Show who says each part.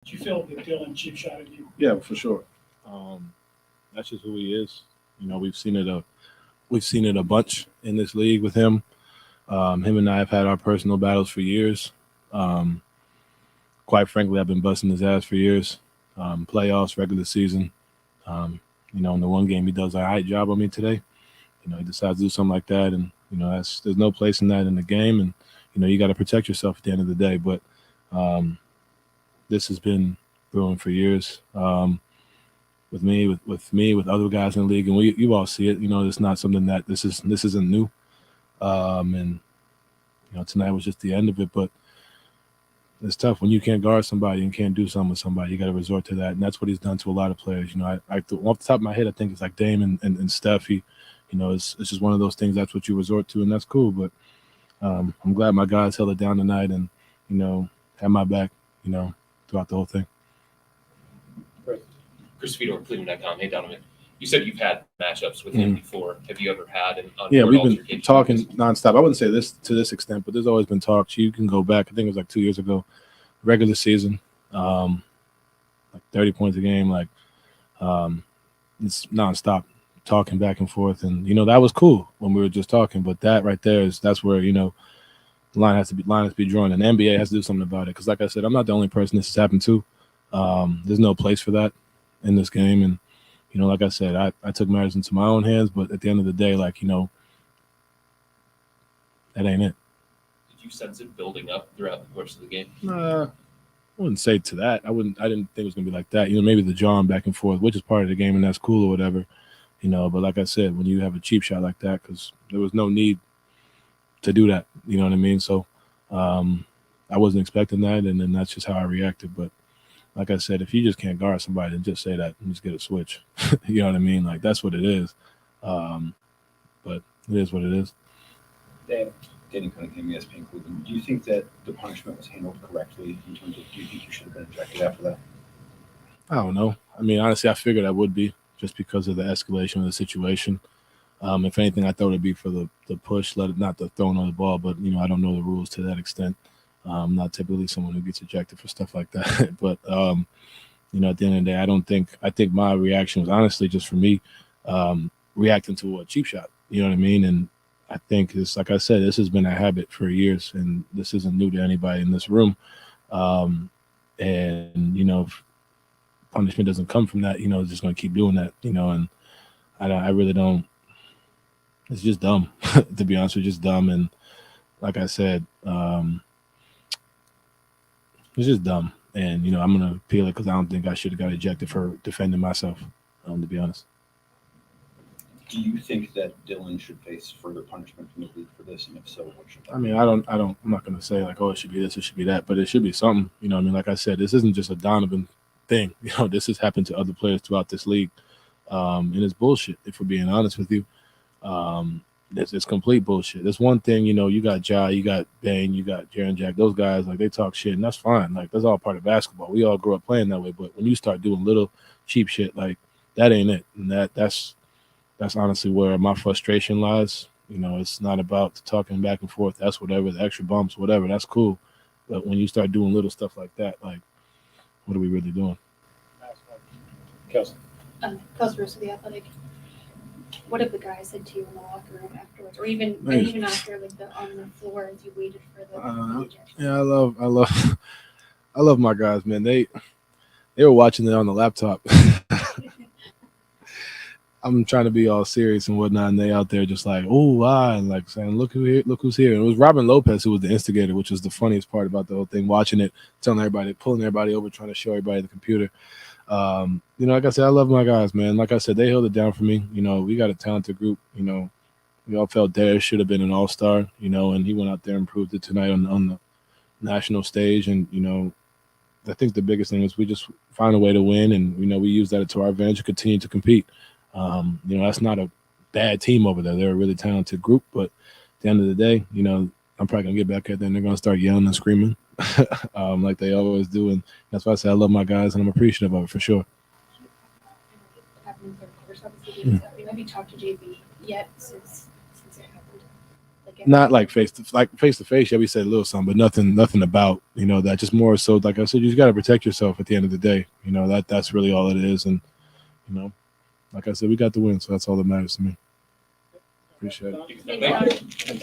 Speaker 1: Did you feel that Dillon cheap shotted you?
Speaker 2: Yeah, for sure. That's just who he is. We've seen it a bunch in this league with him. Him and I have had our personal battles for years. Um, quite frankly, I've been busting his ass for years. Playoffs, regular season. In the one game he does a high job on me today. He decides to do something like that, and there's no place in that in the game, and you got to protect yourself at the end of the day. But um, this has been brewing for years. With other guys in the league, and you all see it. It's not something that this isn't new. And tonight was just the end of it, but it's tough when you can't guard somebody and can't do something with somebody. You got to resort to that, and that's what he's done to a lot of players. Off the top of my head, I think it's like Dame and Steph. It's just one of those things. That's what you resort to, and that's cool. But I'm glad my guys held it down tonight, and had my back. Throughout the whole thing.
Speaker 3: Chris Vito of Cleveland.com. Hey, Donovan. You said you've had matchups with him before. Have you ever had an
Speaker 2: Yeah, we've been talking nonstop. I wouldn't say this to this extent, but there's always been talks. You can go back. I think it was like 2 years ago, regular season, like 30 points a game. Like it's nonstop talking back and forth, and that was cool when we were just talking. But that right there that's where the line has to be drawn, and the NBA has to do something about it. Because like I said, I'm not the only person this has happened to. There's no place for that in this game, and like I said, I took matters into my own hands. But at the end of the day, that ain't it.
Speaker 3: Did you sense it building up throughout the course of the game?
Speaker 2: I wouldn't say to that. I didn't think it was gonna be like that. Maybe the jawing back and forth, which is part of the game, and that's cool or whatever. But like I said, when you have a cheap shot like that, because there was no need to do that. You know what I mean? So I wasn't expecting that, and then that's just how I reacted. But like I said, if you just can't guard somebody, then just say that and just get a switch. You know what I mean? Like, that's what it is. But it is what it is.
Speaker 4: Danny Cunningham, ESPN Cleveland. Do you think that the punishment was handled correctly in terms of, do you think you should have been ejected after that?
Speaker 2: I don't know. I mean, honestly, I figured I would be just because of the escalation of the situation. If anything, I thought it would be for the push, not the throwing of the ball, but, I don't know the rules to that extent. I'm not typically someone who gets ejected for stuff like that. But, at the end of the day, I think my reaction was honestly just for me reacting to a cheap shot. You know what I mean? And I think it's, like I said, this has been a habit for years, and this isn't new to anybody in this room. If punishment doesn't come from that, it's just going to keep doing that, and I really don't. It's just dumb, to be honest with you, just dumb. And like I said, it's just dumb. And, I'm going to appeal it because I don't think I should have got ejected for defending myself, to be honest.
Speaker 4: Do you think that Dillon should face further punishment from the league for this? And if so, what should that be?
Speaker 2: I'm not going to say like, oh, it should be this, it should be that, but it should be something. Like I said, this isn't just a Donovan thing. This has happened to other players throughout this league. And it's bullshit, if we're being honest with you. It's complete bullshit. There's one thing, you got Ja, you got Bane, you got Jaren Jack. Those guys, like, they talk shit, and that's fine. Like, that's all part of basketball. We all grew up playing that way. But when you start doing little cheap shit, like, that ain't it. And that's honestly where my frustration lies. It's not about the talking back and forth. That's whatever, the extra bumps, whatever. That's cool. But when you start doing little stuff like that, like, what are we really doing?
Speaker 4: Kelsey.
Speaker 5: Kelsey Roos of The Athletic. What have the guys said to you in the locker room afterwards, or even after, like, on the floor as you waited for the ejection?
Speaker 2: Yeah, I love my guys, man. They were watching it on the laptop. I'm trying to be all serious and whatnot, and they out there just like, oh, wow, and like saying, look who's here. And it was Robin Lopez who was the instigator, which was the funniest part about the whole thing, watching it, telling everybody, pulling everybody over, trying to show everybody the computer. Like I said, I love my guys, man. Like I said, they held it down for me. We got a talented group. We all felt Darius should have been an all-star, and he went out there and proved it tonight on the national stage. And, I think the biggest thing is we just find a way to win, and, we use that to our advantage to continue to compete. That's not a bad team over there. They're a really talented group, but at the end of the day, I'm probably going to get back at them and they're going to start yelling and screaming like they always do. And that's why I say I love my guys and I'm appreciative of it for sure.
Speaker 5: Happened in third quarter, so obviously have you talked to JB yet since it happened? Like,
Speaker 2: Not like face to face. Yeah, we said a little something, but nothing about that. Just more so, like I said, you just got to protect yourself at the end of the day. That's really all it is. And like I said, we got the win, so that's all that matters to me. Appreciate it.
Speaker 3: Thank you.
Speaker 1: And,